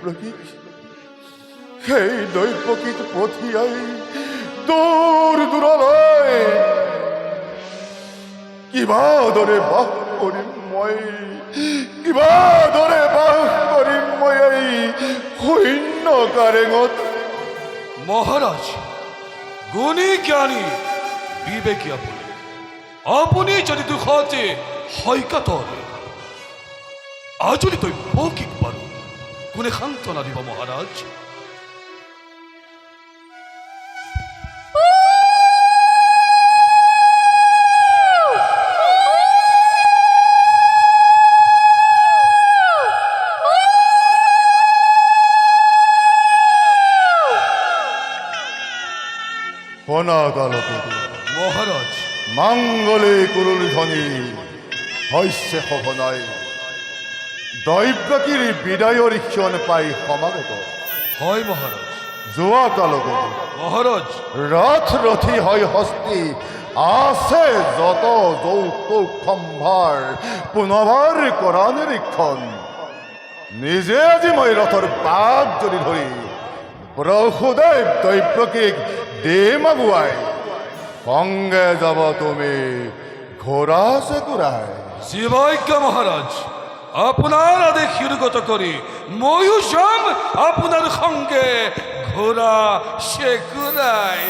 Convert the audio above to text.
দৈপ্ৰকীক সেই দৈপ্ৰকীক পঠিয়াই দূৰ দূৰলৈ কিবা দৰে বাস কৰিম মই, কিবা দৰে বাস কৰিম মই এই শূন্য কাৰেঙত। মহাৰাজ, গুণী জ্ঞানী বিবেকী আপুনি যদি দুখতে হয়কাতৰ আজলি দৈপ্ৰকীক বাৰু কোনে সান্তনা দিব মহাৰাজ? শুনা কালপতি মহাৰাজ, মঙ্গলে কুৰুল ধ্বনি হৈছে সঘনাই দৈব্যকীৰ বিদায়ৰ ক্ষণ পাই সমাগত। হয় মহাৰাজ। যোৱা কালপতি মহাৰাজ, ৰথ ৰথী হয় হস্তি আছে যত যৌতুক সম্ভাৰ পুনৰবাৰ কৰা নিৰীক্ষণ। নিজে আজি মই ৰথৰ পাক জৰি ধৰি ব্ৰহ্মদেৱ দৈব্যকীক ডিম আগুৱাই সঙ্গে যাব তুমি ঘোঁৰা চেকুৰাই। শিবাজ্ঞা মহাৰাজ, আপনাৰ আদেশ শিৰগত কৰি ময়ূৰ যাম আপনাৰ সঙ্গে ঘোড়া সেকুৰাই।